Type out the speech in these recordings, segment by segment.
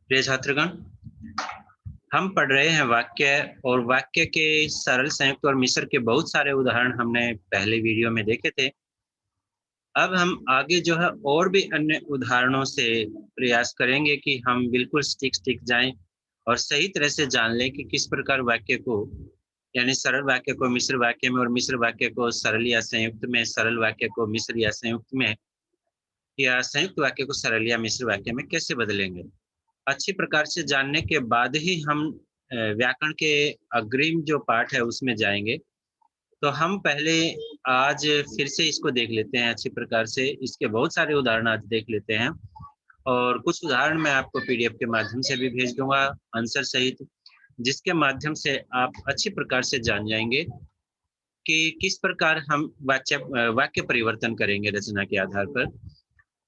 प्रिय छात्रगण, हम पढ़ रहे हैं वाक्य और वाक्य के सरल, संयुक्त और मिश्र के बहुत सारे उदाहरण हमने पहले वीडियो में देखे थे। अब हम आगे जो है और भी अन्य उदाहरणों से प्रयास करेंगे कि हम बिल्कुल सटीक जाएं और सही तरह से जान लें कि किस प्रकार वाक्य को, यानी सरल वाक्य को मिश्र वाक्य में और मिश्र वाक्य को सरल या संयुक्त में, सरल वाक्य को मिश्र या संयुक्त में, या संयुक्त वाक्य को सरल या मिश्र वाक्य में कैसे बदलेंगे। अच्छी प्रकार से जानने के बाद ही हम व्याकरण के अग्रिम जो पाठ है उसमें जाएंगे। तो हम पहले आज फिर से इसको देख लेते हैं अच्छी प्रकार से। इसके बहुत सारे उदाहरण आज देख लेते हैं और कुछ उदाहरण मैं आपको पीडीएफ के माध्यम से भी भेज दूंगा आंसर सहित, जिसके माध्यम से आप अच्छी प्रकार से जान जाएंगे कि किस प्रकार हम वाक्य परिवर्तन करेंगे रचना के आधार पर।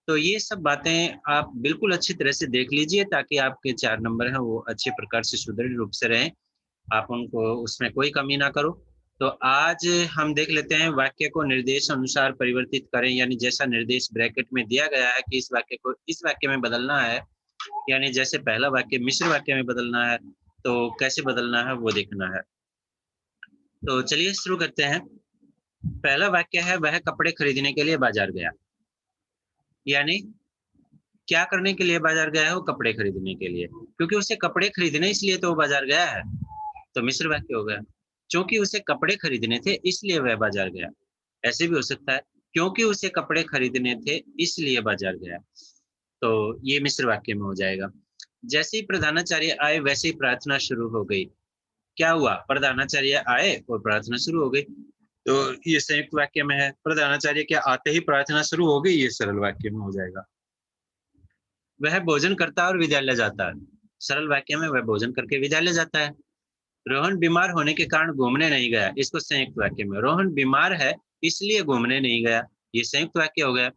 तो ये सब बातें आप बिल्कुल अच्छी तरह से देख लीजिए ताकि आपके 4 नंबर हैं वो अच्छे प्रकार से सुदृढ़ रूप से रहें, आप उनको उसमें कोई कमी ना करो। तो आज हम देख लेते हैं वाक्य को निर्देश अनुसार परिवर्तित करें, यानी जैसा निर्देश ब्रैकेट में दिया गया है कि इस वाक्य को इस वाक्य में बदलना है, यानी जैसे पहला वाक्य मिश्र वाक्य में बदलना है तो कैसे बदलना है वो देखना है। तो चलिए शुरू करते हैं। पहला वाक्य है, वह कपड़े खरीदने के लिए बाजार गया। यानी क्या करने के लिए बाजार गया है? वो कपड़े खरीदने के लिए, क्योंकि उसे कपड़े खरीदने इसलिए तो वो बाजार गया है, तो मिश्र वाक्य हो गया। क्योंकि उसे कपड़े खरीदने थे इसलिए वह बाजार गया, ऐसे भी हो सकता है क्योंकि उसे कपड़े खरीदने थे इसलिए बाजार गया, तो ये मिश्र वाक्य में हो जाएगा। जैसे ही प्रधानाचार्य आए वैसे ही प्रार्थना शुरू हो गई। क्या हुआ? प्रधानाचार्य आए और प्रार्थना शुरू हो गई, तो ये संयुक्त वाक्य में है। प्रधानाचार्य के आते ही प्रार्थना शुरू हो गई, ये सरल वाक्य में हो जाएगा। वह भोजन करता है और विद्यालय जाता है। सरल वाक्य में वह भोजन करके विद्यालय जाता है। रोहन बीमार होने के कारण घूमने नहीं गया। इसको संयुक्त वाक्य में, रोहन बीमार है इसलिए घूमने नहीं गया, ये संयुक्त वाक्य हो गया।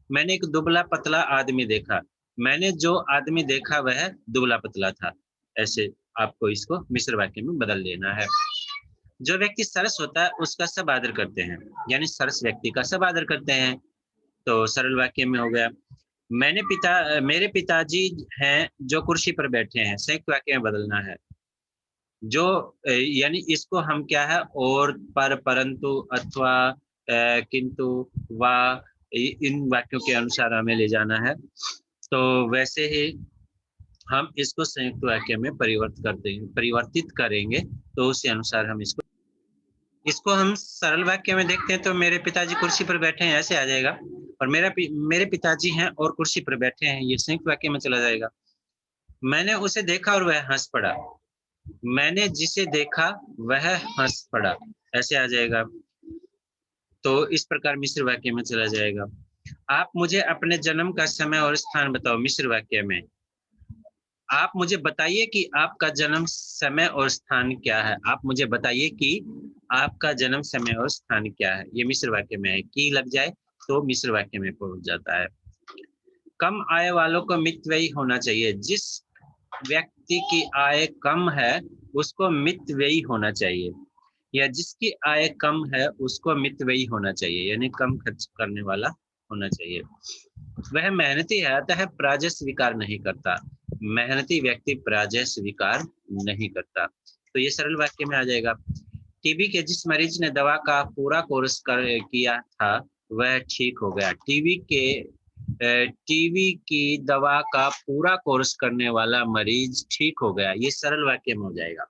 मैंने एक दुबला पतला आदमी देखा। मैंने जो आदमी देखा वह दुबला पतला था। ऐसे आपको इसको मिश्र वाक्य में बदल लेना है। जो व्यक्ति सरस होता है उसका सब आदर करते हैं, यानी सरस व्यक्ति का सब आदर करते हैं, तो सरल वाक्य में हो गया। मेरे पिताजी हैं जो कुर्सी पर बैठे हैं, संयुक्त वाक्य में बदलना है। जो यानी इसको हम क्या है, और, पर, परंतु, अथवा, किंतु, वा, इन वाक्यों के अनुसार हमें ले जाना है। तो वैसे ही हम इसको संयुक्त वाक्य में परिवर्तित करेंगे, तो उसी अनुसार हम इसको हम सरल वाक्य में देखते हैं। तो मेरे पिताजी कुर्सी पर बैठे हैं, ऐसे आ जाएगा। और मेरे पिताजी हैं और कुर्सी पर बैठे हैं, ये संयुक्त वाक्य में चला जाएगा। मैंने उसे देखा और वह हंस पड़ा। मैंने जिसे देखा वह हंस पड़ा, ऐसे आ जाएगा। तो इस प्रकार मिश्र वाक्य में चला जाएगा। आप मुझे अपने जन्म का समय और स्थान बताओ, मिश्र वाक्य में। आप मुझे बताइए कि आपका जन्म समय और स्थान क्या है। आप मुझे बताइए कि आपका जन्म समय और स्थान क्या है, ये मिश्र वाक्य में है। की लग जाए तो मिश्र वाक्य में पहुंच जाता है। कम आय वालों को मितव्ययी होना चाहिए। जिस व्यक्ति की आय कम है उसको मितव्ययी होना चाहिए, या जिसकी आय कम है उसको मितव्ययी होना चाहिए, यानी कम खर्च करने वाला होना चाहिए। वह मेहनती है अतः पराजय स्वीकार नहीं करता। मेहनती व्यक्ति पराजय स्वीकार नहीं करता, तो ये सरल वाक्य में आ जाएगा। टीबी के जिस मरीज ने दवा का पूरा कोर्स किया था वह ठीक हो गया। टीबी की दवा का पूरा कोर्स करने वाला मरीज ठीक हो गया, ये सरल वाक्य में हो जाएगा।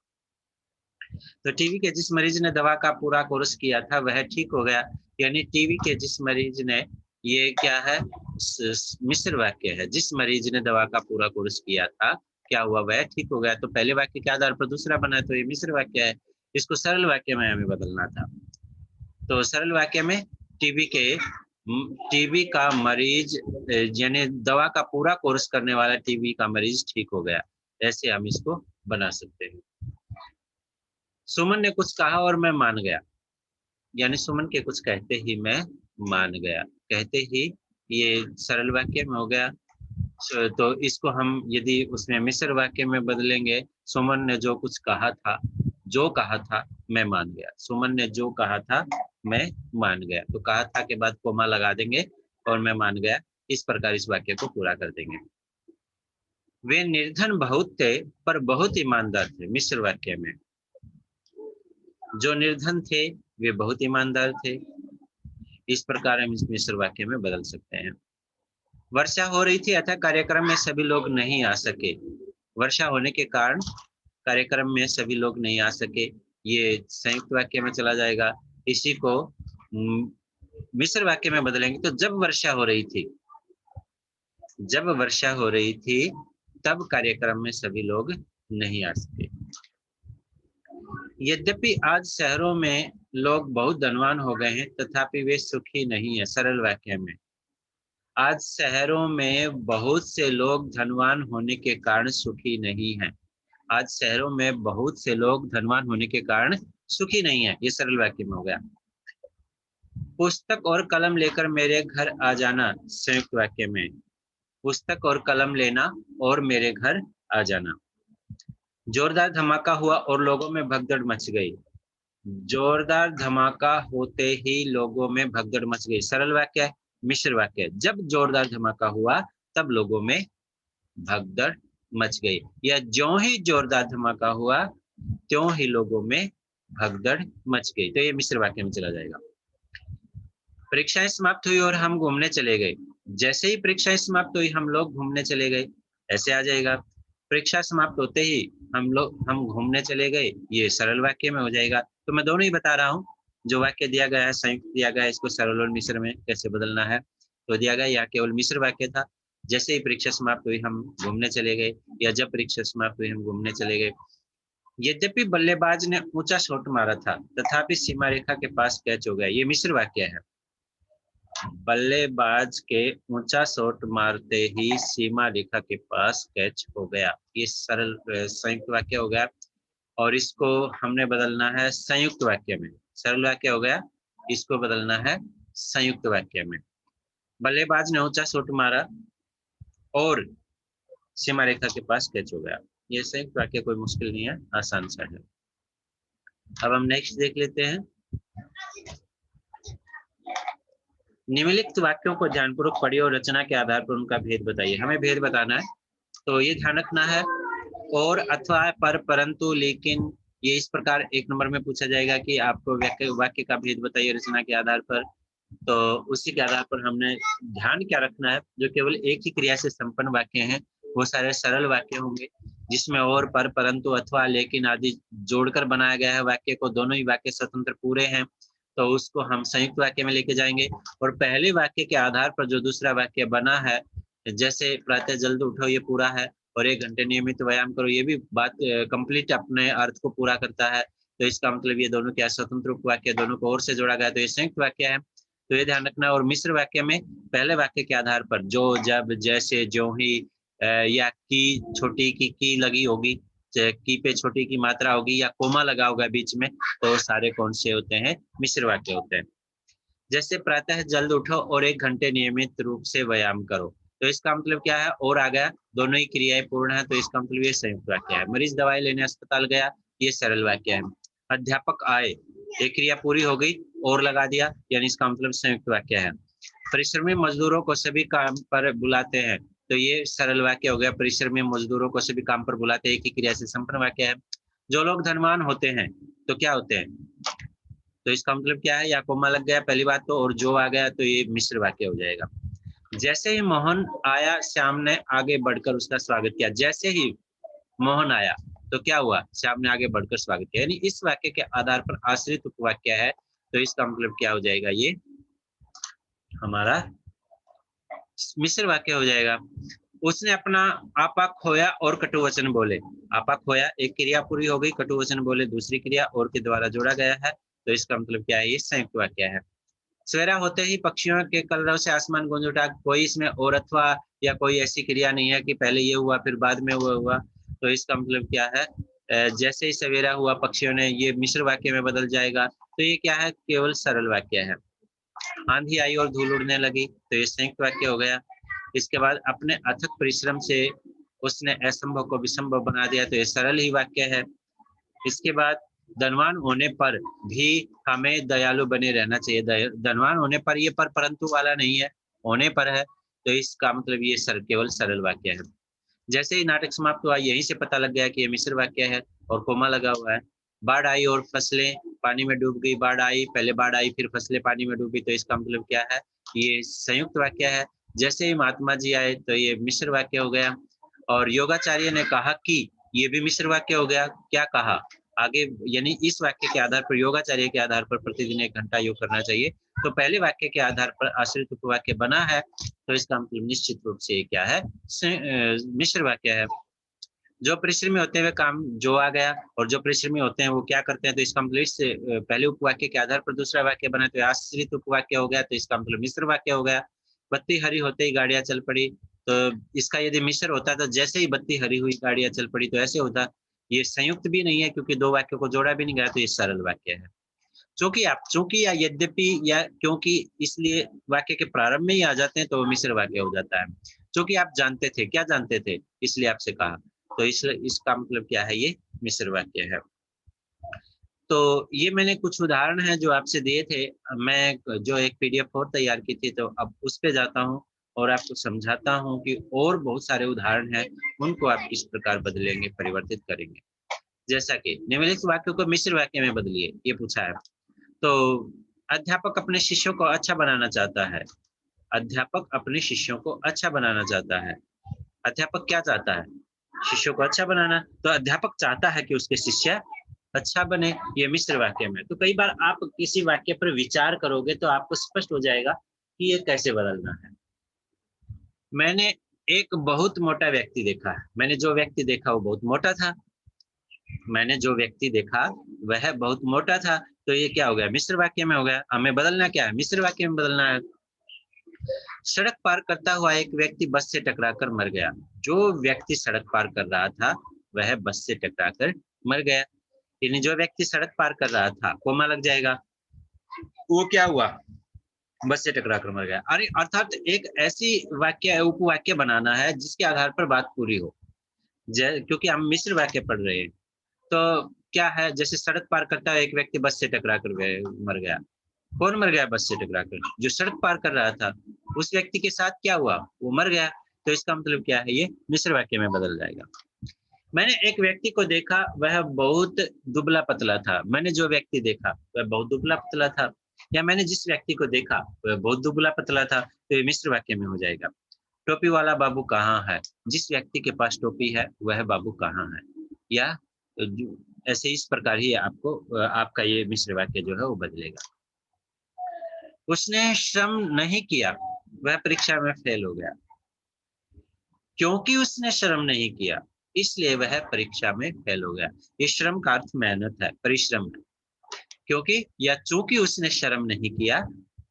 तो टीबी के जिस मरीज ने दवा का पूरा कोर्स किया था वह ठीक हो गया, यानी टीबी के जिस मरीज ने, ये क्या है, मिश्र वाक्य है। जिस मरीज ने दवा का पूरा कोर्स किया था क्या हुआ, वह ठीक हो गया। तो पहले वाक्य के आधार पर दूसरा बना, तो ये मिश्र वाक्य है। इसको सरल वाक्य में हमें बदलना था। तो सरल वाक्य में टीबी का मरीज, यानी दवा का पूरा कोर्स करने वाला टीबी का मरीज ठीक हो गया, ऐसे हम इसको बना सकते हैं। सुमन ने कुछ कहा और मैं मान गया, यानी सुमन के कुछ कहते ही मैं मान गया। कहते ही ये सरल वाक्य में हो गया। तो इसको हम यदि उसमें मिश्र वाक्य में बदलेंगे, सुमन ने जो कुछ कहा था, जो कहा था मैं मान गया। सुमन ने जो कहा था मैं मान गया, तो कहा था के बाद कोमा लगा देंगे और मैं मान गया। इस प्रकार इस वाक्य को पूरा कर देंगे। वे निर्धन बहुत थे पर बहुत ईमानदार थे। मिस्र वाक्य में जो निर्धन थे वे बहुत ईमानदार थे। इस प्रकार हम इस मिस्र वाक्य में बदल सकते हैं। वर्षा हो रही थी अतः कार्यक्रम में सभी लोग नहीं आ सके। वर्षा होने के कारण कार्यक्रम में सभी लोग नहीं आ सके, ये संयुक्त वाक्य में चला जाएगा। इसी को मिस्र वाक्य में बदलेंगे तो जब वर्षा हो रही थी, जब वर्षा हो रही थी तब कार्यक्रम में सभी लोग नहीं आ सके। यद्यपि आज शहरों में लोग बहुत धनवान हो गए हैं तथापि वे सुखी नहीं है। सरल वाक्य में आज शहरों में बहुत से लोग धनवान होने के कारण सुखी नहीं हैं। आज शहरों में बहुत से लोग धनवान होने के कारण सुखी नहीं है, ये सरल वाक्य में हो गया। पुस्तक और कलम लेकर मेरे घर आ जाना। संयुक्त वाक्य में पुस्तक और कलम लेना और मेरे घर आ जाना। जोरदार धमाका हुआ और लोगों में भगदड़ मच गई। जोरदार धमाका होते ही लोगों में भगदड़ मच गई। सरल वाक्य है। मिश्र वाक्य है। जब जोरदार धमाका हुआ तब लोगों में भगदड़ मच गई, या ज्यों ही जोरदार धमाका हुआ त्यों ही लोगों में भगदड़ मच गई। तो ये मिश्र वाक्य में चला जाएगा। परीक्षाएं समाप्त हुई और हम घूमने चले गए। जैसे ही परीक्षाएं समाप्त हुई हम लोग घूमने चले गए, ऐसे आ जाएगा। परीक्षा समाप्त होते ही हम घूमने चले गए, ये सरल वाक्य में हो जाएगा। तो मैं दोनों ही बता रहा हूँ। जो वाक्य दिया गया है संयुक्त दिया गया है, इसको सरल और मिश्र में कैसे बदलना है तो दिया गया। यहाँ केवल मिश्र वाक्य था। जैसे ही परीक्षा समाप्त हुई हम घूमने चले गए, या जब परीक्षा समाप्त हुई हम घूमने चले गए। यद्यपि बल्लेबाज ने ऊंचा शॉट मारा था तथापि सीमा रेखा के पास कैच हो गया, ये मिश्र वाक्य है। बल्लेबाज के ऊंचा शॉट मारते ही सीमा रेखा के पास कैच हो गया, ये सरल संयुक्त वाक्य हो गया। और इसको हमने बदलना है संयुक्त वाक्य में। सरल वाक्य हो गया, इसको बदलना है संयुक्त वाक्य में। बल्लेबाज ने ऊंचा शॉट मारा और सीमा रेखा के पास कैच हो गया, ये संयुक्त वाक्य कोई मुश्किल नहीं है, आसान सा है। अब हम नेक्स्ट देख लेते हैं। निम्नलिखित वाक्यों को ध्यानपूर्वक पढ़िए और रचना के आधार पर उनका भेद बताइए। हमें भेद बताना है, तो ये ध्यान रखना है। और, अथवा, पर, परंतु, लेकिन, ये इस प्रकार एक नंबर में पूछा जाएगा कि आपको वाक्य का भेद बताइए रचना के आधार पर। तो उसी के आधार पर हमने ध्यान क्या रखना है, जो केवल एक ही क्रिया से संपन्न वाक्य हैं वो सारे सरल वाक्य होंगे, जिसमें और, पर, परंतु, अथवा, लेकिन आदि जोड़कर बनाया गया है वाक्य को। दोनों ही वाक्य स्वतंत्र पूरे हैं, तो उसको हम संयुक्त वाक्य में लेके जाएंगे। और पहले वाक्य के आधार पर जो दूसरा वाक्य बना है, जैसे प्रातः जल्द उठो, ये पूरा है, और 1 घंटे नियमित व्यायाम करो, ये भी बात कंप्लीट अपने अर्थ को पूरा करता है। तो इसका मतलब ये दोनों क्या स्वतंत्र वाक्य, दोनों को और से जोड़ा गया, तो ये संयुक्त वाक्य है। तो ये ध्यान रखना। और मिश्र वाक्य में पहले वाक्य के आधार पर जो, जब, जैसे, ज्यों ही, या की, छोटी की लगी होगी, की पे छोटी की मात्रा होगी, या कोमा लगा होगा बीच में, तो सारे कौन से होते हैं, मिश्र वाक्य होते हैं। जैसे प्रातः जल्द उठो और 1 घंटे नियमित रूप से व्यायाम करो, तो इसका मतलब क्या है, और आ गया, दोनों ही क्रियाएं पूर्ण है, तो इसका मतलब ये संयुक्त वाक्य है। मरीज दवाई लेने अस्पताल गया, ये सरल वाक्य है। अध्यापक आए, एक क्रिया पूरी हो गई, और लगा दिया, यानी इसका मतलब संयुक्त वाक्य है। परिश्रमी मजदूरों को सभी काम पर बुलाते हैं, तो ये सरल वाक्य हो गया। परिश्रमी मजदूरों को सभी काम पर बुलाते हैं, एक ही क्रिया से संपन्न वाक्य है। जो लोग धनवान होते हैं तो क्या होते हैं, तो इसका मतलब क्या है, या कोमा लग गया पहली बात तो, और जो आ गया तो ये मिश्र वाक्य हो जाएगा। जैसे ही मोहन आया श्याम ने आगे बढ़कर उसका स्वागत किया। जैसे ही मोहन आया तो क्या हुआ, श्याम ने आगे बढ़कर स्वागत किया, यानी इस वाक्य के आधार पर आश्रित उपवाक्य है, तो इसका मतलब क्या हो जाएगा, ये हमारा मिश्र वाक्य हो जाएगा। उसने अपना आपा खोया और कटुवचन बोले। आपा खोया, एक क्रिया पूरी हो गई, कटुवचन बोले दूसरी क्रिया और के द्वारा जोड़ा गया है, तो इसका मतलब क्या है, ये संयुक्त वाक्य है। सवेरा होते ही पक्षियों के कलरव से आसमान गूंज उठा, कोई इसमें और अथवा या कोई ऐसी क्रिया नहीं है कि पहले ये हुआ फिर बाद में वो हुआ, तो इसका मतलब क्या है, जैसे ही सवेरा हुआ पक्षियों ने, ये मिश्र वाक्य में बदल जाएगा, तो ये क्या है, केवल सरल वाक्य है। आंधी आई और धूल उड़ने लगी, तो ये संयुक्त वाक्य हो गया। इसके बाद अपने अथक परिश्रम से उसने असंभव को विसंभव बना दिया, तो ये सरल ही वाक्य है। इसके बाद धनवान होने पर भी हमें दयालु बने रहना चाहिए। धनवान होने पर, ये पर परंतु वाला नहीं है, होने पर है, तो इसका मतलब ये केवल सरल वाक्य है। जैसे ही नाटक समाप्त हुआ यहीं से पता लग गया कि ये मिश्र वाक्य है और कोमा लगा हुआ है। बाढ़ आई और फसलें पानी में डूब गई। बाढ़ आई, पहले बाढ़ आई फिर फसलें पानी में डूबी, तो इसका मतलब क्या है? ये संयुक्त वाक्य है। जैसे ही महात्मा जी आए तो ये मिश्र वाक्य हो गया। और योगाचार्य ने कहा कि, ये भी मिश्र वाक्य हो गया। क्या कहा आगे? यानी इस वाक्य के आधार पर, योगाचार्य के आधार पर प्रतिदिन 1 घंटा योग करना चाहिए। तो पहले वाक्य के आधार पर आश्रित उपवाक्य बना है, तो इसका मतलब निश्चित रूप से क्या है? मिश्र वाक्य है। जो परिश्रमी होते हुए काम जो आ गया, और जो परिश्रमी होते हैं वो क्या करते हैं, तो इसका मतलब इससे पहले उपवाक्य के आधार पर दूसरा वाक्य बना, तो आश्रित उपवाक्य हो गया, तो इसका मतलब मिश्र वाक्य हो गया। बत्ती हरी होते ही गाड़ियां चल पड़ी, तो इसका यदि मिश्र होता तो जैसे ही बत्ती हरी हुई गाड़ियां चल पड़ी, तो ऐसे होता। ये संयुक्त भी नहीं है क्योंकि 2 वाक्यों को जोड़ा भी नहीं गया, तो ये सरल वाक्य है। चूंकि या यद्यपि या क्योंकि, इसलिए वाक्य के प्रारंभ में ही आ जाते हैं तो वो मिश्र वाक्य हो जाता है। क्योंकि आप जानते थे, क्या जानते थे? इसलिए आपसे कहा, तो इसलिए इसका मतलब क्या है? ये मिश्र वाक्य है। तो ये मैंने कुछ उदाहरण है जो आपसे दिए थे। मैं जो एक पीडीएफ और तैयार की थी, तो अब उस पे जाता हूँ और आपको समझाता हूँ कि और बहुत सारे उदाहरण हैं, उनको आप किस प्रकार बदलेंगे, परिवर्तित करेंगे। जैसा कि निम्नलिखित वाक्यों को मिश्र वाक्य में बदलिए, ये पूछा है। तो अध्यापक अपने शिष्यों को अच्छा बनाना चाहता है। अध्यापक अपने शिष्यों को अच्छा बनाना चाहता है। अध्यापक क्या चाहता है? शिष्यों को अच्छा बनाना। तो अध्यापक चाहता है कि उसके शिष्य अच्छा बने, ये मिश्र वाक्य में। तो कई बार आप किसी वाक्य पर विचार करोगे तो आपको स्पष्ट हो जाएगा कि ये कैसे बदलना है। मैंने एक बहुत मोटा व्यक्ति देखा। मैंने जो व्यक्ति देखा वो बहुत मोटा था। मैंने जो व्यक्ति देखा वह बहुत मोटा था, तो ये क्या हो गया? मिश्र वाक्य में हो गया। हमें बदलना क्या है? मिश्र वाक्य में बदलना है। सड़क पार करता हुआ एक व्यक्ति बस से टकराकर मर गया। जो व्यक्ति सड़क पार कर रहा था वह बस से टकराकर मर गया। यानी जो व्यक्ति सड़क पार कर रहा था, कोमा लग जाएगा, वो क्या हुआ? बस से टकराकर मर गया। अरे अर्थात एक ऐसी वाक्य उपवाक्य बनाना है जिसके आधार पर बात पूरी हो। क्योंकि हम मिश्र वाक्य पढ़ रहे हैं, तो क्या है? जैसे सड़क पार करता है एक व्यक्ति बस से टकराकर मर गया। कौन मर गया बस से टकराकर? जो सड़क पार कर रहा था। उस व्यक्ति के साथ क्या हुआ? वो मर गया। तो इसका मतलब क्या है? ये मिश्र वाक्य में बदल जाएगा। मैंने एक व्यक्ति को देखा, वह बहुत दुबला पतला था। मैंने जो व्यक्ति देखा वह बहुत दुबला पतला था, या मैंने जिस व्यक्ति को देखा वह बहुत दुबला पतला था, तो ये मिश्र वाक्य में हो जाएगा। टोपी वाला बाबू कहाँ है? जिस व्यक्ति के पास टोपी है वह बाबू कहाँ है? या ऐसे इस प्रकार ही आपको आपका ये मिश्र वाक्य जो है वो बदलेगा। उसने श्रम नहीं किया, वह परीक्षा में फेल हो गया। क्योंकि उसने श्रम नहीं किया इसलिए वह परीक्षा में फेल हो गया। ये श्रम का अर्थ मेहनत है, परिश्रम है। क्योंकि या चूंकि उसने श्रम नहीं किया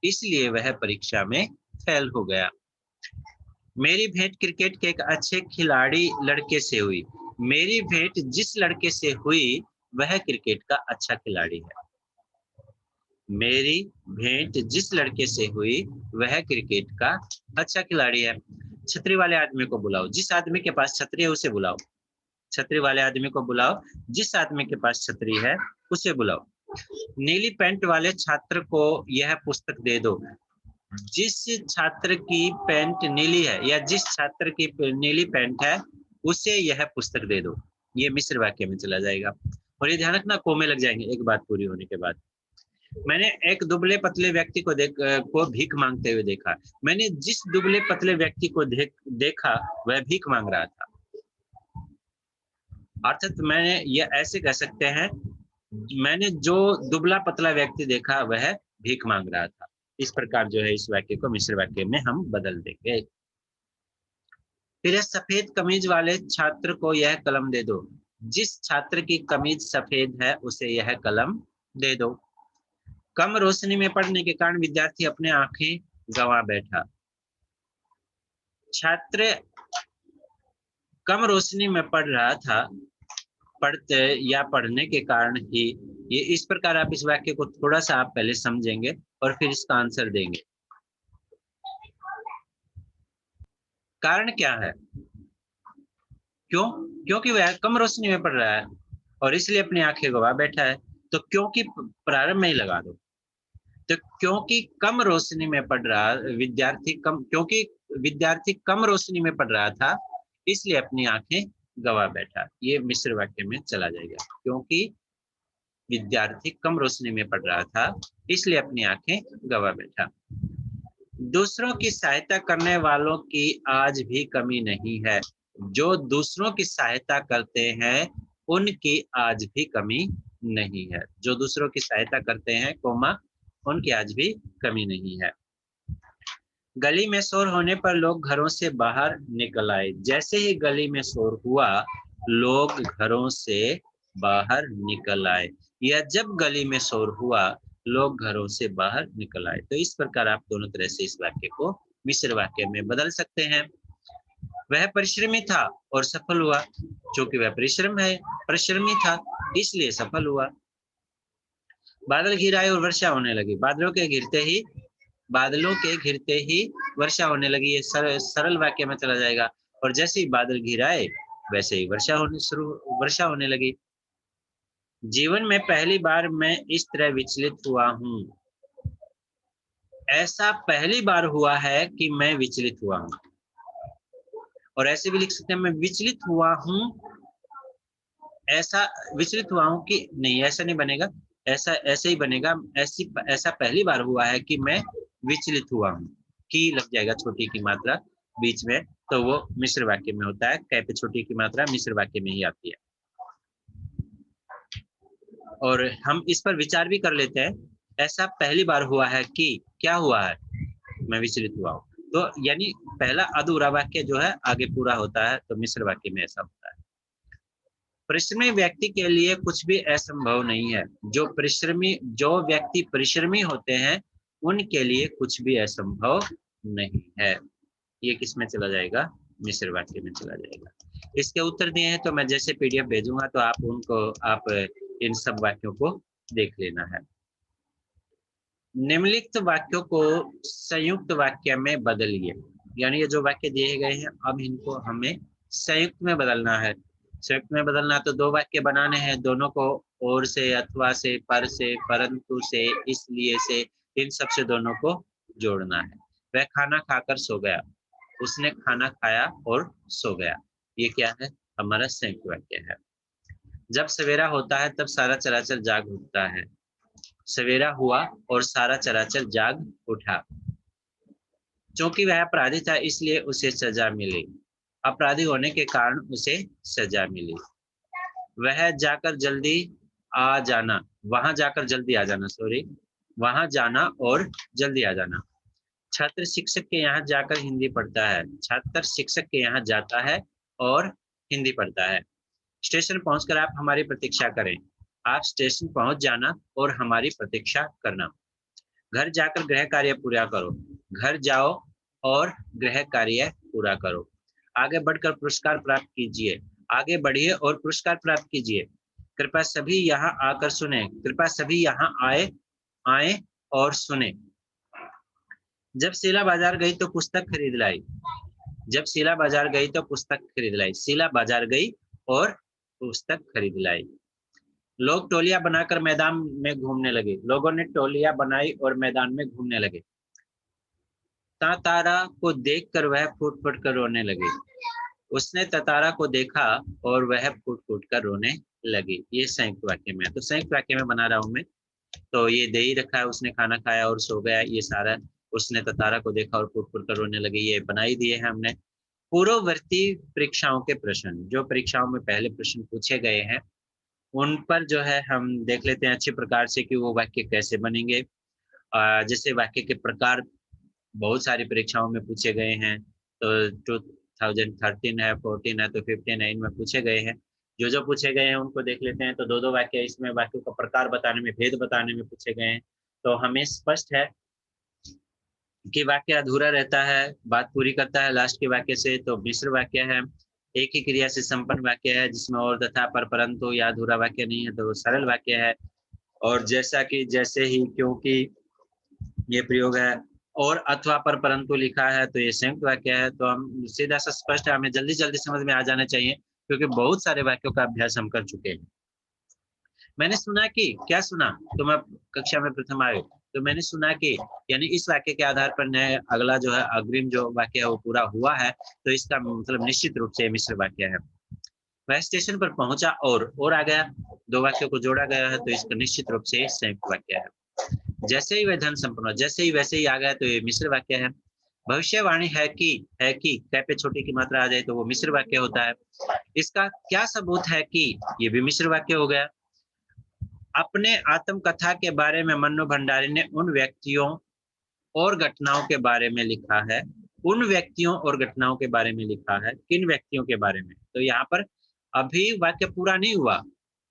इसलिए वह परीक्षा में फेल हो गया। मेरी भेंट क्रिकेट के एक अच्छे खिलाड़ी लड़के से हुई। मेरी भेंट जिस लड़के से हुई वह क्रिकेट का अच्छा खिलाड़ी है। मेरी भेंट जिस लड़के से हुई वह क्रिकेट का अच्छा खिलाड़ी है। छतरी वाले आदमी को बुलाओ। जिस आदमी के पास छतरी है उसे बुलाओ। छतरी वाले आदमी को बुलाओ। जिस आदमी के पास छतरी है उसे बुलाओ। नीली पैंट वाले छात्र को यह पुस्तक दे दो। जिस छात्र की पैंट नीली है या जिस छात्र की नीली पैंट है उसे यह पुस्तक दे दो। ये मिश्र वाक्य में चला जाएगा। और ये ध्यान रखना, कोमे लग जाएंगे एक बात पूरी होने के बाद। मैंने एक दुबले पतले व्यक्ति को भीख मांगते हुए देखा। मैंने जिस दुबले पतले व्यक्ति को देखा वह भीख मांग रहा था। अर्थात मैंने ये ऐसे कह सकते हैं, मैंने जो दुबला पतला व्यक्ति देखा वह भीख मांग रहा था। इस प्रकार जो है इस वाक्य को मिश्र वाक्य में हम बदल देंगे। फिर सफेद कमीज वाले छात्र को यह कलम दे दो। जिस छात्र की कमीज सफेद है उसे यह कलम दे दो। कम रोशनी में पढ़ने के कारण विद्यार्थी अपने आंखें गंवा बैठा। छात्र कम रोशनी में पढ़ रहा था, पढ़ने के कारण ही ये। इस प्रकार आप इस वाक्य को थोड़ा सा आप पहले समझेंगे और फिर इसका आंसर देंगे। कारण क्या है? क्योंकि वह कम रोशनी में पढ़ रहा है और इसलिए अपनी आंखें गंवा बैठा है। तो क्योंकि प्रारंभ में ही लगा दो। तो क्योंकि कम रोशनी में पढ़ रहा क्योंकि विद्यार्थी कम रोशनी में पढ़ रहा था इसलिए अपनी आंखें गवा बैठा। ये मिश्र वाक्य में चला जाएगा, क्योंकि विद्यार्थी कम रोशनी में पढ़ रहा था, इसलिए अपनी आंखें गवा बैठा। दूसरों की सहायता करने वालों की आज भी कमी नहीं है। जो दूसरों की सहायता करते हैं उनकी आज भी कमी नहीं है। जो दूसरों की सहायता करते हैं कोमा, उनकी आज भी कमी नहीं है। गली में शोर होने पर लोग घरों से बाहर निकल आए। जैसे ही गली में शोर हुआ, लोग घरों से बाहर निकल आए, या जब गली में शोर हुआ, लोग घरों से बाहर निकल आए। तो इस प्रकार आप दोनों तरह से इस वाक्य को मिश्र वाक्य में बदल सकते हैं। वह परिश्रमी था और सफल हुआ। क्योंकि वह परिश्रमी था, इसलिए सफल हुआ। बादल घिर आए और वर्षा होने लगी। बादलों के घिरते ही वर्षा होने लगी। ये सरल वाक्य में चला जाएगा। और जैसे ही बादल घिर आए, वैसे ही वर्षा होने लगी। जीवन में पहली बार मैं इस तरह विचलित हुआ हूँ। ऐसा पहली बार हुआ है कि मैं विचलित हुआ हूँ। और ऐसे भी लिख सकते हैं, मैं विचलित हुआ हूँ। ऐसा विचलित हुआ हूँ कि नहीं, ऐसा नहीं बनेगा, ऐसे ही बनेगा। ऐसा पहली बार हुआ है कि मैं विचलित हुआ हूँ। की लग जाएगा छोटी की मात्रा बीच में, तो वो मिश्र वाक्य में होता है। कै पे छोटी की मात्रा मिश्र वाक्य में ही आती है। और हम इस पर विचार भी कर लेते हैं। ऐसा पहली बार हुआ है कि क्या हुआ है, मैं विचलित हुआ हूँ। तो यानी पहला अधूरा वाक्य जो है आगे पूरा होता है, तो मिश्र वाक्य में ऐसा होता है। परिश्रमी व्यक्ति के लिए कुछ भी असंभव नहीं है। जो व्यक्ति परिश्रमी होते हैं उनके लिए कुछ भी असंभव नहीं है। ये किस में चला जाएगा, मिश्र वाक्य में चला जाएगा। इसके उत्तर दिए हैं, तो मैं जैसे पीडीएफ भेजूंगा तो आप इन सब वाक्यों को देख लेना है। निम्नलिखित वाक्यों को संयुक्त वाक्य में बदलिए। यानी ये जो वाक्य दिए गए हैं, अब इनको हमें संयुक्त में बदलना है। संयुक्त में बदलना तो दो वाक्य बनाने हैं, दोनों को और से, अथवा से, पर से, परंतु से, इसलिए से, इन सब से दोनों को जोड़ना है। वह खाना खाकर सो गया। उसने खाना खाया और सो गया। ये क्या है, हमारा संयुक्त वाक्य है। जब सवेरा होता है तब सारा चराचर जाग उठता है। सवेरा हुआ और सारा चराचर जाग उठा। क्योंकि वह अपराधी था इसलिए उसे सजा मिली। अपराधी होने के कारण उसे सजा मिली। वहां जाकर जल्दी आ जाना, वहां जाना और जल्दी आ जाना। छात्र शिक्षक के यहाँ जाकर हिंदी पढ़ता है। छात्र शिक्षक के यहाँ जाता है और हिंदी पढ़ता है। स्टेशन पहुंचकर आप हमारी प्रतीक्षा करें। आप स्टेशन पहुंच जाना और हमारी प्रतीक्षा करना। घर जाकर गृह कार्य पूरा करो। घर जाओ और गृह कार्य पूरा करो। आगे बढ़कर पुरस्कार प्राप्त कीजिए। आगे बढ़िए और पुरस्कार प्राप्त कीजिए। कृपया सभी यहाँ आकर सुने। कृपया सभी यहाँ आए और सुने। जब शीला बाजार गई तो पुस्तक खरीद लाई। जब शीला बाजार गई तो पुस्तक खरीद लाई। शीला बाजार गई और पुस्तक खरीद लाई। लोग टोलियां बनाकर मैदान में घूमने लगे। लोगों ने टोलियां बनाई और मैदान में घूमने लगे। तातारा को देखकर वह फूट फूट कर रोने लगी। उसने तातारा को देखा और वह फूट फूट कर रोने लगी। ये संयुक्त वाक्य में है। तो संयुक्त वाक्य में बना रहा हूं मैं। तो ये दे ही रखा है, उसने खाना खाया और सो गया, ये सारा। उसने तातारा को देखा और फूट फूट कर रोने लगी, ये बना ही दिए हैं हमने। पूर्ववर्ती परीक्षाओं के प्रश्न, जो परीक्षाओं में पहले प्रश्न पूछे गए हैं, उन पर जो है हम देख लेते हैं अच्छे प्रकार से कि वो वाक्य कैसे बनेंगे। जैसे वाक्य के प्रकार बहुत सारी परीक्षाओं में पूछे गए हैं। तो 2013 है, 14 है, तो 15 है, इनमें पूछे गए हैं। जो जो पूछे गए हैं उनको देख लेते हैं। तो दो दो वाक्य इसमें वाक्यों का प्रकार बताने में, भेद बताने में पूछे गए हैं। तो हमें स्पष्ट है कि वाक्य अधूरा रहता है, बात पूरी करता है लास्ट के वाक्य से, तो मिश्र वाक्य है। एक ही क्रिया से संपन्न वाक्य है जिसमें और तथा पर परंतु या अधूरा वाक्य नहीं है, तो वो सरल वाक्य है। और जैसा कि, जैसे ही, क्योंकि ये प्रयोग है, और अथवा पर परंतु लिखा है, तो ये संयुक्त वाक्य है। तो हम सीधा सा स्पष्ट है, हमें जल्दी जल्दी समझ में आ जाना चाहिए, क्योंकि बहुत सारे वाक्यों का अभ्यास हम कर चुके हैं। मैंने सुना कि, क्या सुना, तुम अब कक्षा में प्रथम आए, तो मैंने सुना कि यानी इस वाक्य के आधार पर नए अगला जो है अग्रिम जो वाक्य है वो पूरा हुआ है, तो इसका मतलब निश्चित रूप से मिश्र वाक्य है। वह स्टेशन पर पहुंचा और आ गया, दो वाक्यों को जोड़ा गया है, तो इसका निश्चित रूप से संयुक्त वाक्य है। जैसे ही वह धन संपन्न, जैसे ही वैसे ही आ गया, तो ये मिश्र वाक्य है। भविष्यवाणी है कि कै पे छोटी की मात्रा आ जाए तो वो मिश्र वाक्य होता है। इसका क्या सबूत है कि ये भी मिश्र वाक्य हो गया। अपने आत्मकथा के बारे में मन्नू भंडारी ने उन व्यक्तियों और घटनाओं के बारे में लिखा है। उन व्यक्तियों और घटनाओं के बारे में लिखा है, किन व्यक्तियों के बारे में? तो यहाँ पर अभी वाक्य पूरा नहीं हुआ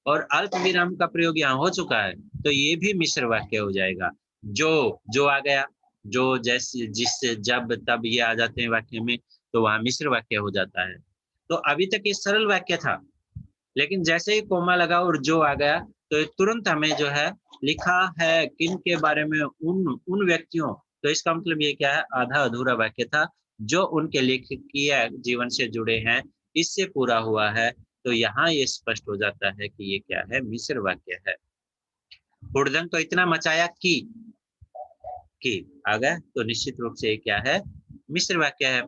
और अल्प विराम का प्रयोग यहाँ हो चुका है, तो ये भी मिश्र वाक्य हो जाएगा। जो आ गया, जो जैसे जिससे जब तब ये आ जाते हैं वाक्य में, तो वहां मिश्र वाक्य हो जाता है। तो अभी तक ये सरल वाक्य था, लेकिन जैसे ही कोमा लगा और जो आ गया, तो तुरंत हमें जो है लिखा है किन के बारे में, उन उन व्यक्तियों। तो इसका मतलब ये क्या है, आधा अधूरा वाक्य था जो उनके लेखकीय जीवन से जुड़े हैं, इससे पूरा हुआ है। तो यहाँ ये स्पष्ट हो जाता है कि ये क्या है, मिश्र वाक्य है। हुड़दंग तो इतना मचाया कि आ गया, तो निश्चित रूप से ये क्या है, मिश्र वाक्य है।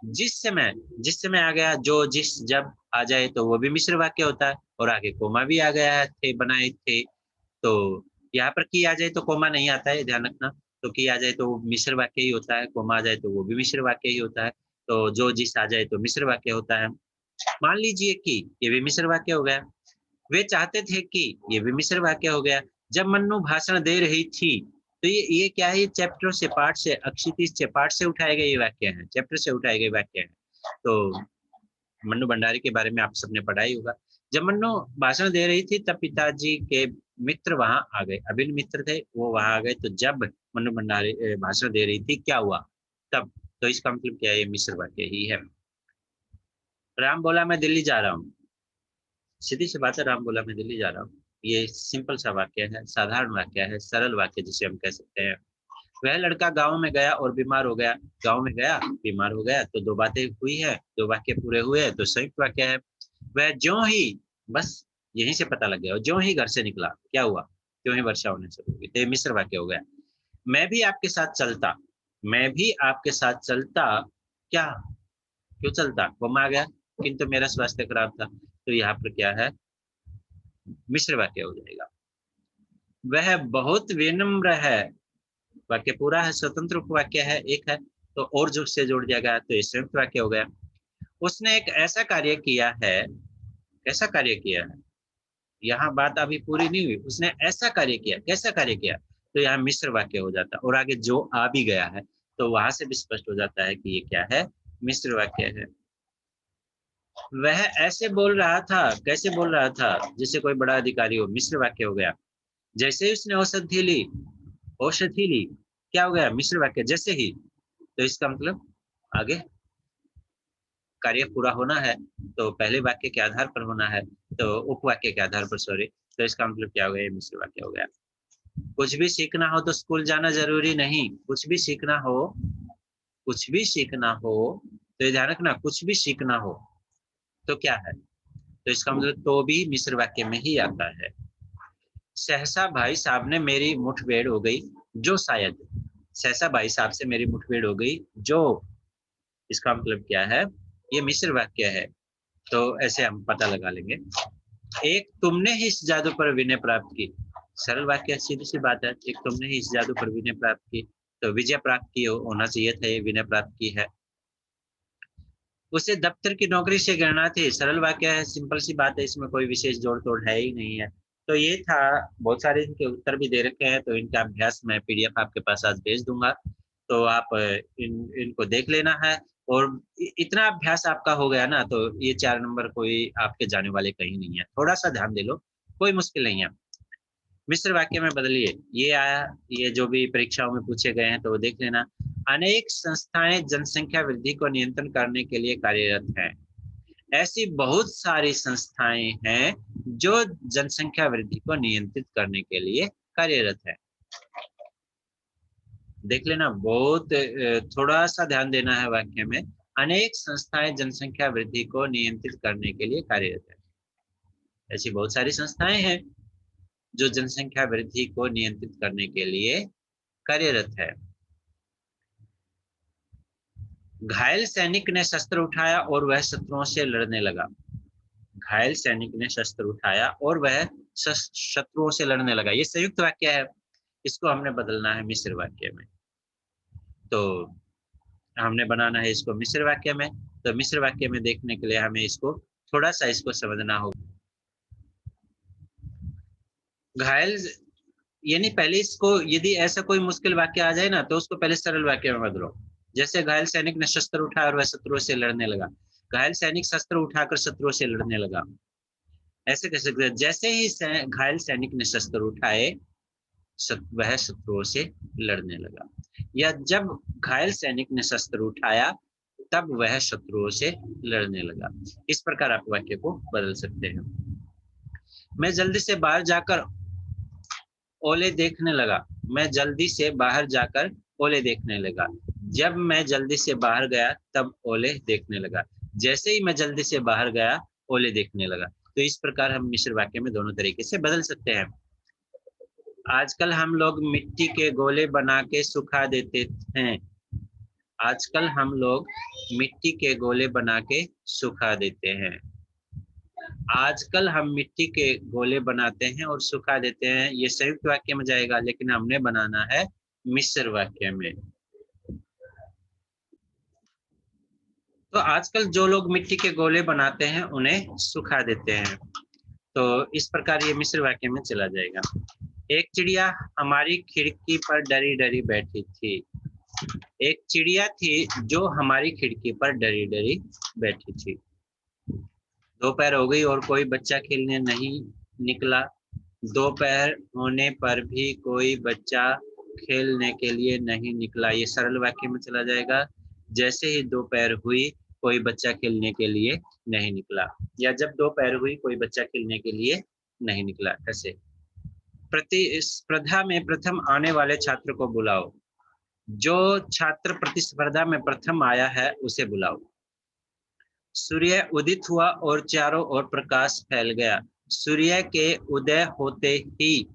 जिस समय आ गया, जो जिस जब आ जाए तो वो भी मिश्र वाक्य होता है। और आगे कोमा भी आ गया है, थे बनाए थे, तो यहाँ पर की आ जाए तो कोमा नहीं आता है, ध्यान रखना। तो की आ जाए तो वो मिश्र वाक्य ही होता है, कोमा आ जाए तो वो भी मिश्र वाक्य ही होता है। तो जो जिस आ जाए तो मिश्र वाक्य होता है। मान लीजिए कि ये भी मिश्र वाक्य हो गया। वे चाहते थे कि, ये भी मिश्र वाक्य हो गया। जब मन्नू भाषण दे रही थी, तो ये क्या है, ये चैप्टर से पाठ से अक्षितिज से पाठ से उठाए गए वाक्य हैं, चैप्टर से उठाए गए वाक्य हैं। तो मन्नू भंडारी के बारे में आप सबने पढ़ा ही होगा। जब मन्नू भाषण दे रही थी तब पिताजी के मित्र वहां आ गए, अभिन्न मित्र थे वो वहां आ गए। तो जब मन्नू भंडारी भाषण दे रही थी, क्या हुआ तब? तो इसका मतलब क्या है, ये मिश्र वाक्य ही है। राम बोला मैं दिल्ली जा रहा हूँ, सीधी सी बात है, राम बोला मैं दिल्ली जा रहा हूँ। ये सिंपल सा वाक्य है, साधारण वाक्य है, सरल वाक्य जिसे हम कह सकते हैं। वह लड़का गांव में गया और बीमार हो गया। गांव में गया, बीमार हो गया, तो दो बातें हुई है, दो वाक्य पूरे हुए हैं, तो संयुक्त वाक्य है। वह ज्यों ही, बस यहीं से पता लग गया, और ज्यों ही घर से निकला, क्या हुआ, ज्यों ही वर्षा होने शुरू हुई, तो ये मिश्र वाक्य हो गया। मैं भी आपके साथ चलता, मैं भी आपके साथ चलता, क्या, क्यों चलता, कोमा आ गया, किंतु मेरा स्वास्थ्य खराब था, तो यहाँ पर क्या है, मिश्र वाक्य हो जाएगा। वह बहुत विनम्र है, वाक्य पूरा है, स्वतंत्र उपवाक्य है, एक है, तो और जो से जोड़ दिया गया तो ये संयुक्त वाक्य हो गया। उसने एक ऐसा कार्य किया है, कैसा कार्य किया है, यहाँ बात अभी पूरी नहीं हुई। उसने ऐसा कार्य किया, कैसा कार्य किया, तो यहाँ मिश्र वाक्य हो जाता है। और आगे जो आ भी गया है, तो वहां से भी स्पष्ट हो जाता है कि ये क्या है, मिश्र वाक्य है। वह ऐसे बोल रहा था, कैसे बोल रहा था, जैसे कोई बड़ा अधिकारी हो, मिश्र वाक्य हो गया। जैसे ही उसने औषधि ली, क्या हो गया, मिश्र वाक्य, जैसे ही। तो इसका मतलब आगे कार्य पूरा होना है, तो पहले वाक्य के आधार पर होना है, तो उपवाक्य के आधार पर, सॉरी। तो इसका मतलब क्या हो गया, मिश्र वाक्य हो गया। कुछ भी सीखना हो तो स्कूल जाना जरूरी नहीं, कुछ भी सीखना हो, कुछ भी सीखना हो, तो ये ध्यान रखना, कुछ भी सीखना हो तो क्या है, तो इसका मतलब तो भी मिश्र वाक्य में ही आता है। सहसा भाई साहब ने मेरी मुठभेड़ हो गई, जो शायद, सहसा भाई साहब से मेरी मुठभेड़ हो गई, जो, इसका मतलब क्या है, ये मिश्र वाक्य है। तो ऐसे हम पता लगा लेंगे। एक, तुमने ही इस जादू पर विनय प्राप्त की, सरल वाक्य, सीधी सी बात है, एक तुमने ही इस जादू पर विनय प्राप्त की, तो विजय प्राप्त की होना चाहिए था, ये विनय प्राप्त की है। उसे दफ्तर की नौकरी से गणना थी, सरल वाक्य है, सिंपल सी बात है, इसमें कोई विशेष जोड़ तोड़ है ही नहीं है। तो ये था, बहुत सारे इनके उत्तर भी दे रखे हैं, तो इनका अभ्यास मैं पीडीएफ आपके पास आज भेज दूंगा, तो आप इनको देख लेना है। और इतना अभ्यास आपका हो गया ना, तो ये 4 नंबर कोई आपके जाने वाले कहीं नहीं है, थोड़ा सा ध्यान दे लो, कोई मुश्किल नहीं है। मिश्र वाक्य में बदलिए, ये आया, ये जो भी परीक्षाओं में पूछे गए हैं तो वो देख लेना। अनेक संस्थाएं जनसंख्या वृद्धि को नियंत्रण करने के लिए कार्यरत हैं। ऐसी बहुत सारी संस्थाएं हैं जो जनसंख्या वृद्धि को नियंत्रित करने के लिए कार्यरत है। देख लेना, बहुत थोड़ा सा ध्यान देना है वाक्य में। अनेक संस्थाएं जनसंख्या वृद्धि को नियंत्रित करने के लिए कार्यरत है, ऐसी बहुत सारी संस्थाएं हैं। जो जनसंख्या वृद्धि को नियंत्रित करने के लिए कार्यरत है। घायल सैनिक ने शस्त्र उठाया और वह शत्रुओं से लड़ने लगा। घायल सैनिक ने शस्त्र उठाया और वह शत्रुओं से लड़ने लगा। ये संयुक्त वाक्य है, इसको हमने बदलना है मिश्र वाक्य में। तो हमने बनाना है इसको मिश्र वाक्य में। तो मिश्र वाक्य में देखने के लिए हमें इसको थोड़ा सा इसको समझना होगा। घायल यानी पहले इसको, यदि ऐसा कोई मुश्किल वाक्य आ जाए ना तो उसको पहले सरल वाक्य में बदलो। जैसे घायल सैनिक ने शस्त्र उठाया और वह शत्रुओं से लड़ने लगा। घायल सैनिक शस्त्र उठाकर शत्रुओं से लड़ने लगा। ऐसे कैसे? जैसे ही घायल सैनिक ने शस्त्र उठाए वह शत्रुओं से लड़ने लगा, या जब घायल सैनिक ने शस्त्र उठाया तब वह शत्रुओं से लड़ने लगा। इस प्रकार आप वाक्य को बदल सकते हैं। मैं जल्दी से बाहर जाकर ओले देखने लगा। मैं जल्दी से बाहर जाकर ओले देखने लगा। जब मैं जल्दी से बाहर गया तब ओले देखने लगा। जैसे ही मैं जल्दी से बाहर गया ओले देखने लगा। तो इस प्रकार हम मिश्र वाक्य में दोनों तरीके से बदल सकते हैं। आजकल हम लोग मिट्टी के गोले बना के सुखा देते हैं। आजकल हम लोग मिट्टी के गोले बना के सुखा देते हैं। आजकल हम मिट्टी के गोले बनाते हैं और सुखा देते हैं। ये संयुक्त वाक्य में जाएगा, लेकिन हमने बनाना है मिश्र वाक्य में। तो आजकल जो लोग मिट्टी के गोले बनाते हैं उन्हें सुखा देते हैं। तो इस प्रकार ये मिश्र वाक्य में चला जाएगा। एक चिड़िया हमारी खिड़की पर डरी डरी बैठी थी। एक चिड़िया थी जो हमारी खिड़की पर डरी डरी बैठी थी। दोपहर हो गई और कोई बच्चा खेलने नहीं निकला। दोपहर होने पर भी कोई बच्चा खेलने के लिए नहीं निकला। ये सरल वाक्य में चला जाएगा। जैसे ही दोपहर हुई कोई बच्चा खेलने के लिए नहीं निकला, या जब दोपहर हुई कोई बच्चा खेलने के लिए नहीं निकला। ऐसे प्रतिस्पर्धा में प्रथम आने वाले छात्र को बुलाओ। जो छात्र प्रतिस्पर्धा में प्रथम आया है उसे बुलाओ। सूर्य उदित हुआ और चारों ओर प्रकाश फैल गया। सूर्य के उदय होते ही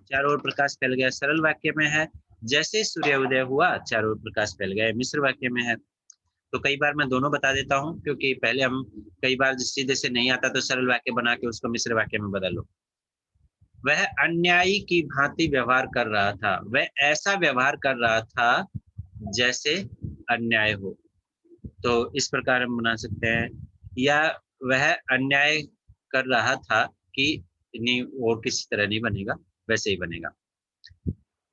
चारों ओर प्रकाश फैल गया सरल वाक्य में है। जैसे सूर्य उदय हुआ चारों ओर प्रकाश फैल गया मिश्र वाक्य में है। तो कई बार मैं दोनों बता देता हूं, क्योंकि पहले हम कई बार सीधे से नहीं आता तो सरल वाक्य बना के उसको मिश्र वाक्य में बदलो। वह अन्यायी की भांति व्यवहार कर रहा था। वह ऐसा व्यवहार कर रहा था जैसे अन्याय हो। तो इस प्रकार हम बना सकते हैं, या वह अन्याय कर रहा था कि नहीं, और किसी तरह नहीं बनेगा, वैसे ही बनेगा।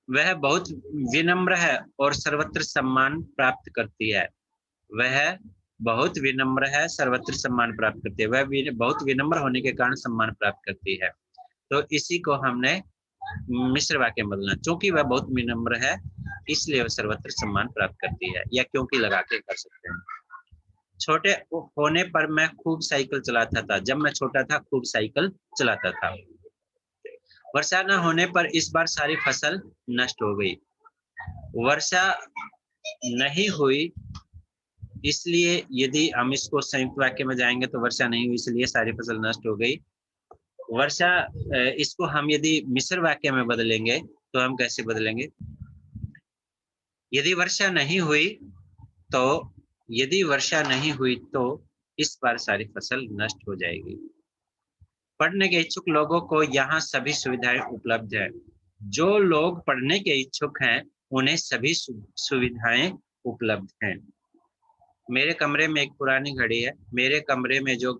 वह बहुत विनम्र है और सर्वत्र सम्मान प्राप्त करती है। वह बहुत विनम्र है, सर्वत्र सम्मान प्राप्त करती है। वह बहुत विनम्र होने के कारण सम्मान प्राप्त करती है। तो इसी को हमने मिश्र वाक्य में बदलना। क्योंकि वह बहुत विनम्र है इसलिए वह सर्वत्र सम्मान प्राप्त करती है, या क्योंकि लगा के कर सकते हैं। छोटे होने पर मैं खूब साइकिल चलाता था। जब मैं छोटा था खूब साइकिल चलाता था। वर्षा न होने पर इस बार सारी फसल नष्ट हो गई। वर्षा नहीं हुई इसलिए, यदि हम इसको संयुक्त वाक्य में जाएंगे तो वर्षा नहीं हुई इसलिए सारी फसल नष्ट हो गई। वर्षा, इसको हम यदि मिश्र वाक्य में बदलेंगे तो हम कैसे बदलेंगे? यदि वर्षा नहीं हुई तो, यदि वर्षा नहीं हुई तो इस बार सारी फसल नष्ट हो जाएगी। पढ़ने के इच्छुक लोगों को यहाँ सभी सुविधाएं उपलब्ध है। जो लोग पढ़ने के इच्छुक हैं उन्हें सभी सुविधाएं उपलब्ध हैं। मेरे कमरे में एक पुरानी घड़ी है। मेरे कमरे में जो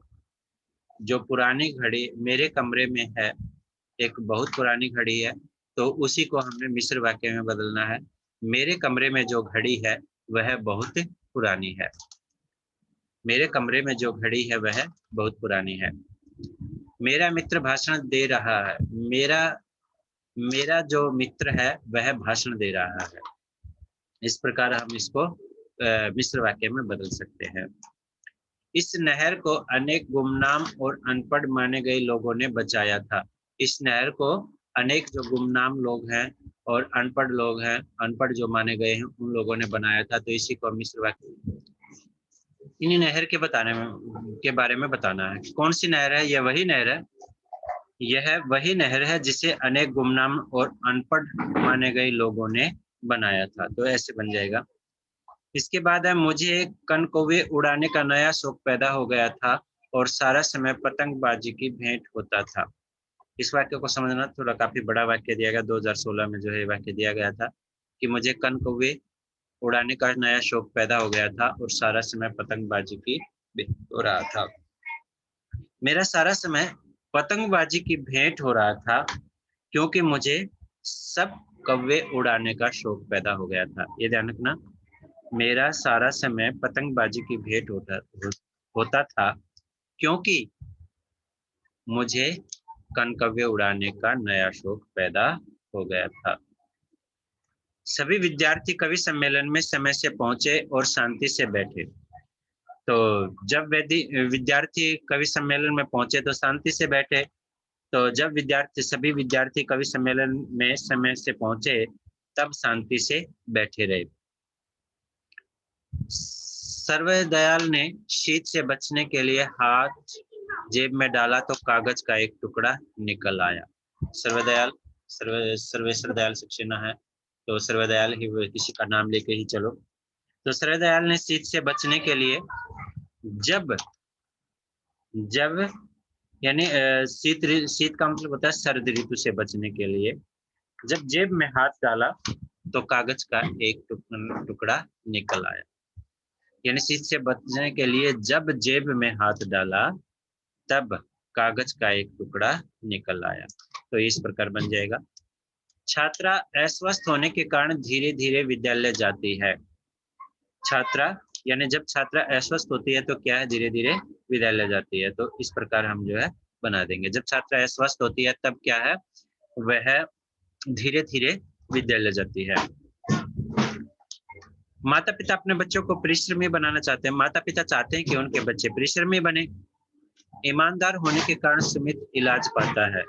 पुरानी घड़ी मेरे कमरे में है, एक बहुत पुरानी घड़ी है। तो उसी को हमने मिश्र वाक्य में बदलना है। मेरे कमरे में जो घड़ी है वह बहुत पुरानी है। मेरे कमरे में जो घड़ी है वह बहुत पुरानी है। मेरा मित्र भाषण दे रहा है। मेरा जो मित्र है वह भाषण दे रहा है। इस प्रकार हम इसको मिश्र वाक्य में बदल सकते हैं। इस नहर को अनेक गुमनाम और अनपढ़ माने गए लोगों ने बचाया था। इस नहर को अनेक जो गुमनाम लोग हैं और अनपढ़ लोग हैं, अनपढ़ जो माने गए हैं, उन लोगों ने बनाया था। तो इसी को मिश्र वाक्य, इन्हीं नहर के बारे में बताना है। कौन सी नहर है? यह वही नहर है यह वही नहर है जिसे अनेक गुमनाम और अनपढ़ माने गए लोगों ने बनाया था। तो ऐसे बन जाएगा। इसके बाद है, मुझे कनकौवे उड़ाने का नया शौक पैदा हो गया था और सारा समय पतंगबाजी की भेंट होता था। इस वाक्य को समझना, थोड़ा काफी बड़ा वाक्य दिया गया, 2016 में जो है वाक्य दिया गया था कि मुझे कनकौवे उड़ाने का नया शौक पैदा हो गया था और सारा समय पतंगबाजी की भेंट हो रहा था। मेरा सारा समय पतंगबाजी की भेंट हो रहा था क्योंकि मुझे सब कौवे उड़ाने का शौक पैदा हो गया था। ये ध्यान रखना, मेरा सारा समय पतंगबाजी की भेंट होता था क्योंकि मुझे कनकौवे उड़ाने का नया शौक पैदा हो गया था। सभी विद्यार्थी कवि सम्मेलन में समय से पहुंचे और शांति से बैठे। तो जब विद्यार्थी कवि सम्मेलन में पहुंचे तो शांति से बैठे। तो जब सभी विद्यार्थी कवि सम्मेलन में समय से पहुंचे तब शांति से बैठे रहे। सर्वदयाल ने शीत से बचने के लिए हाथ जेब में डाला तो कागज का एक टुकड़ा निकल आया। सर्वदयाल, सर्वेश्वर दयाल सक्सेना है, तो सर्वदयाल ही किसी का नाम लेके ही चलो। तो सर्वदयाल ने शीत से बचने के लिए जब जब यानी शीत का मतलब होता है सर्द ऋतु से बचने के लिए, जब जेब में हाथ डाला तो कागज का एक टुकड़ा निकल आया। यानी शीत से बचने के लिए जब जेब में हाथ डाला तब कागज का एक टुकड़ा निकल आया। तो इस प्रकार बन जाएगा। छात्रा अस्वस्थ होने के कारण धीरे धीरे विद्यालय जाती है। छात्रा यानी जब छात्रा अस्वस्थ होती है तो क्या है, धीरे धीरे विद्यालय जाती है। तो इस प्रकार हम जो है बना देंगे। जब छात्रा अस्वस्थ होती है तब क्या है, वह धीरे धीरे विद्यालय जाती है। माता पिता अपने बच्चों को परिश्रमी बनाना चाहते हैं। माता पिता चाहते हैं कि उनके बच्चे परिश्रमी बने। ईमानदार होने के कारण सुमित इलाज पाता है।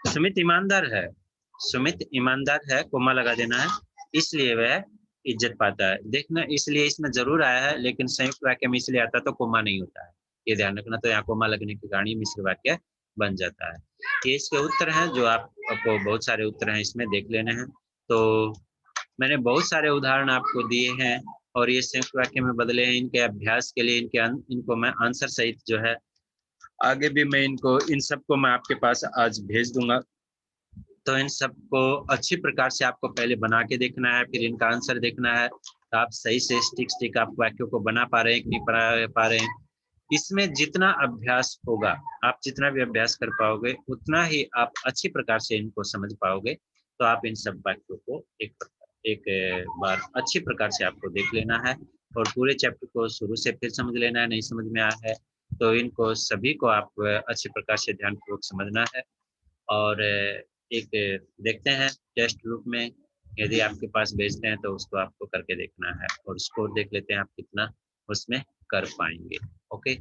सुमित ईमानदार है, सुमित ईमानदार है, कोमा लगा देना है, इसलिए वह इज्जत पाता है। देखना, इसलिए इसमें जरूर आया है लेकिन संयुक्त वाक्य में इसलिए आता तो कोमा नहीं होता है, ये ध्यान रखना। तो यहाँ कोमा लगने के कारण मिश्र वाक्य बन जाता है। ये इसके उत्तर हैं, जो आपको बहुत सारे उत्तर हैं इसमें देख लेने हैं। तो मैंने बहुत सारे उदाहरण आपको दिए हैं और ये संयुक्त वाक्य में बदले हैं। इनके अभ्यास के लिए इनको मैं आंसर सहित जो है आगे भी मैं इन सबको मैं आपके पास आज भेज दूंगा। तो इन सबको अच्छी प्रकार से आपको पहले बना के देखना है, फिर इनका आंसर देखना है। तो आप सही से स्टिक आप वाक्यों को बना पा रहे हैं कि नहीं पा रहे हैं। इसमें जितना अभ्यास होगा, आप जितना भी अभ्यास कर पाओगे उतना ही आप अच्छी प्रकार से इनको समझ पाओगे। तो आप इन सब वाक्यों को एक बार अच्छी प्रकार से आपको देख लेना है और पूरे चैप्टर को शुरू से फिर समझ लेना है। नहीं समझ में आया है तो इनको सभी को आप अच्छी प्रकार से ध्यानपूर्वक समझना है। और एक देखते हैं टेस्ट ग्रुप में, यदि आपके पास भेजते हैं तो उसको आपको करके देखना है और स्कोर देख लेते हैं आप कितना उसमें कर पाएंगे। ओके।